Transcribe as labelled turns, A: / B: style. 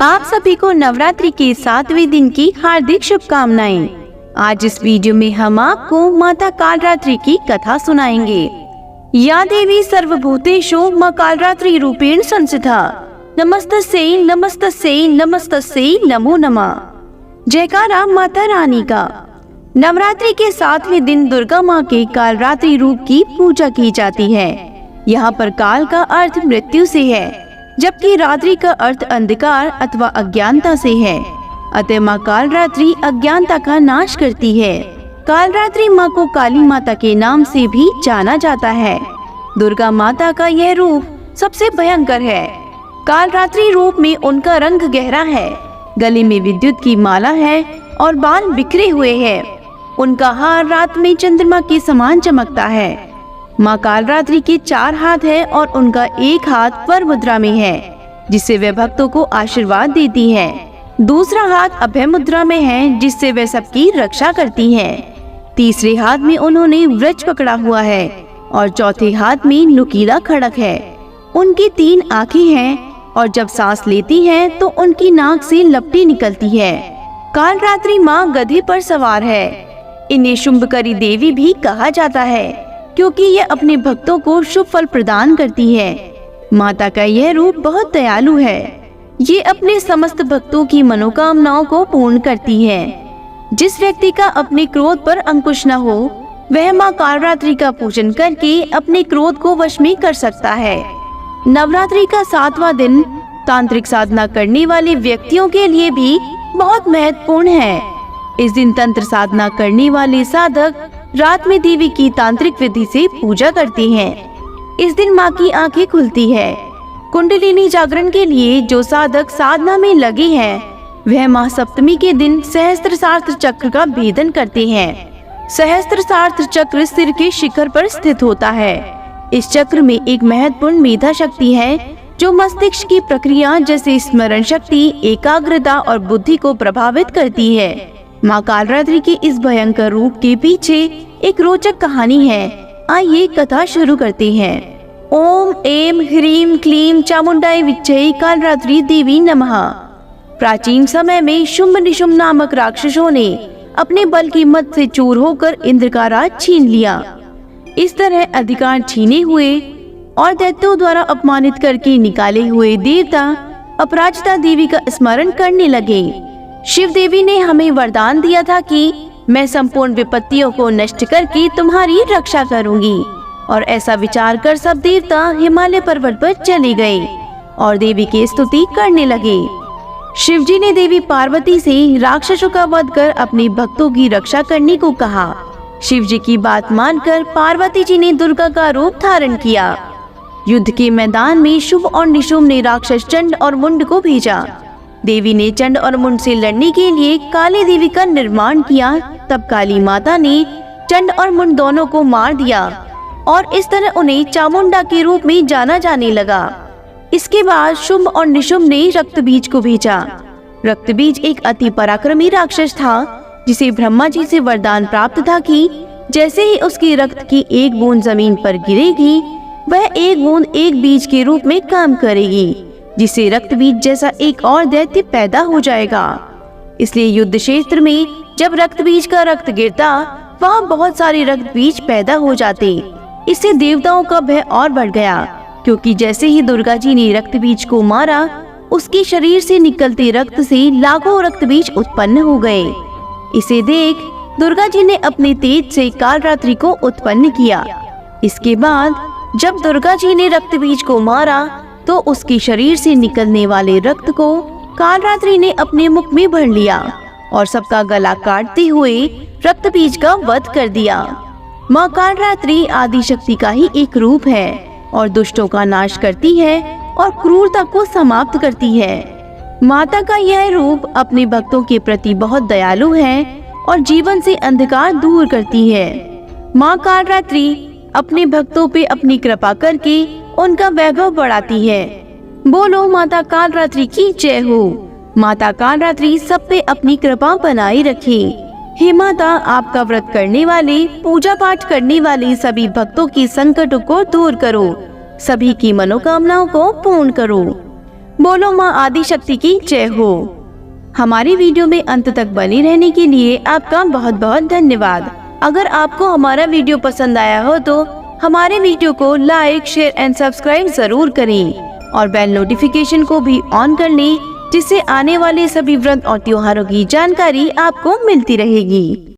A: आप सभी को नवरात्रि के 7वें दिन की हार्दिक शुभकामनाएं। आज इस वीडियो में हम आपको माता कालरात्रि की कथा सुनाएंगे। या देवी सर्वभूतेषु मां कालरात्रि रूपेण संस्थिता, नमस्तस्यै नमस्तस्यै नमस्तस्यै नमो नमः। जयकारा माता रानी का। नवरात्रि के 7वें दिन दुर्गा माँ के कालरात्रि रूप की पूजा की जाती है। यहाँ पर काल का अर्थ मृत्यु से है, जबकि रात्रि का अर्थ अंधकार अथवा अज्ञानता से है। अतः माँ कालरात्रि अज्ञानता का नाश करती है। कालरात्रि माँ को काली माता के नाम से भी जाना जाता है। दुर्गा माता का यह रूप सबसे भयंकर है। कालरात्रि रूप में उनका रंग गहरा है, गले में विद्युत की माला है और बाल बिखरे हुए हैं। उनका हार रात में चंद्रमा के समान चमकता है। माँ कालरात्रि के 4 हाथ है और उनका एक हाथ वर मुद्रा में है, जिससे वे भक्तों को आशीर्वाद देती है। दूसरा हाथ अभय मुद्रा में है, जिससे वे सबकी रक्षा करती है। तीसरे हाथ में उन्होंने वृक्ष पकड़ा हुआ है और चौथे हाथ में नुकीला खड़ग है। उनकी 3 आँखें हैं और जब सांस लेती हैं तो उनकी नाक से लपटी निकलती है। कालरात्रि माँ गधे पर सवार है। इन्हें शुंभकरी देवी भी कहा जाता है, क्योंकि ये अपने भक्तों को शुभ फल प्रदान करती है। माता का यह रूप बहुत दयालु है। ये अपने समस्त भक्तों की मनोकामनाओं को पूर्ण करती है। जिस व्यक्ति का अपने क्रोध पर अंकुश न हो, वह माँ कालरात्रि का पूजन करके अपने क्रोध को वश में कर सकता है। नवरात्रि का 7वां दिन तांत्रिक साधना करने वाले व्यक्तियों के लिए भी बहुत महत्वपूर्ण है। इस दिन तंत्र साधना करने वाले साधक रात में देवी की तांत्रिक विधि से पूजा करते हैं। इस दिन माँ की आंखें खुलती है। कुंडलिनी जागरण के लिए जो साधक साधना में लगे हैं, वह महासप्तमी के दिन सहस्त्रसार्थ चक्र का भेदन करते हैं। सहस्त्रसार्थ चक्र सिर के शिखर पर स्थित होता है। इस चक्र में एक महत्वपूर्ण मेधा शक्ति है, जो मस्तिष्क की प्रक्रिया जैसे स्मरण शक्ति, एकाग्रता और बुद्धि को प्रभावित करती है। माँ कालरात्रि के इस भयंकर रूप के पीछे एक रोचक कहानी है। आइए कथा शुरू करते हैं। ओम ऐं ह्रीं क्लीं चामुंडाय विच्चे कालरात्रि देवी नमः। प्राचीन समय में शुंभ निशुंभ नामक राक्षसों ने अपने बल की मद से चूर होकर इंद्र का राज छीन लिया। इस तरह अधिकार छीने हुए और दैत्यों द्वारा अपमानित करके निकाले हुए देवता अपराजिता देवी का स्मरण करने लगे। शिव देवी ने हमें वरदान दिया था कि मैं संपूर्ण विपत्तियों को नष्ट करके तुम्हारी रक्षा करूंगी। और ऐसा विचार कर सब देवता हिमालय पर्वत पर चले गए और देवी की स्तुति करने लगे। शिव जी ने देवी पार्वती से राक्षसों का वध कर अपने भक्तों की रक्षा करने को कहा। शिव जी की बात मानकर पार्वती जी ने दुर्गा का रूप धारण किया। युद्ध के मैदान में शुभ और निशुंभ ने राक्षस चंड और मुंड को भेजा। देवी ने चंड और मुंड से लड़ने के लिए काली देवी का निर्माण किया। तब काली माता ने चंड और मुंड दोनों को मार दिया और इस तरह उन्हें चामुंडा के रूप में जाना जाने लगा। इसके बाद शुंभ और निशुंभ ने रक्तबीज को भेजा। रक्तबीज एक अति पराक्रमी राक्षस था, जिसे ब्रह्मा जी से वरदान प्राप्त था कि जैसे ही उसकी रक्त की एक बूंद जमीन पर गिरेगी, वह एक बूंद एक बीज के रूप में काम करेगी, जिससे रक्त बीज जैसा एक और दैत्य पैदा हो जाएगा। इसलिए युद्ध क्षेत्र में जब रक्त बीज का रक्त गिरता, वहाँ बहुत सारे रक्त बीज पैदा हो जाते। इससे देवताओं का भय और बढ़ गया, क्योंकि जैसे ही दुर्गा जी ने रक्त बीज को मारा, उसके शरीर से निकलते रक्त से लाखों रक्त बीज उत्पन्न हो गए। इसे देख दुर्गा जी ने अपने तेज से कालरात्रि को उत्पन्न किया। इसके बाद जब दुर्गा जी ने रक्त बीज को मारा, तो उसके शरीर से निकलने वाले रक्त को कालरात्रि ने अपने मुख में भर लिया और सबका गला काटते हुए रक्त बीज का वध कर दिया। माँ कालरात्रि आदि शक्ति का ही एक रूप है और दुष्टों का नाश करती है और क्रूरता को समाप्त करती है। माता का यह रूप अपने भक्तों के प्रति बहुत दयालु है और जीवन से अंधकार दूर करती है। माँ कालरात्रि अपने भक्तों पे अपनी कृपा करके उनका वैभव बढ़ाती है। बोलो माता कालरात्रि की जय हो। माता कालरात्रि सब पे अपनी कृपा बनाए रखे। हे माता, आपका व्रत करने वाले, पूजा पाठ करने वाले सभी भक्तों के संकटों को दूर करो, सभी की मनोकामनाओं को पूर्ण करो। बोलो माँ आदि शक्ति की जय हो। हमारी वीडियो में अंत तक बने रहने के लिए आपका बहुत बहुत धन्यवाद। अगर आपको हमारा वीडियो पसंद आया हो तो हमारे वीडियो को लाइक, शेयर एंड सब्सक्राइब जरूर करें और बेल नोटिफिकेशन को भी ऑन कर लें, जिससे आने वाले सभी व्रत और त्योहारों की जानकारी आपको मिलती रहेगी।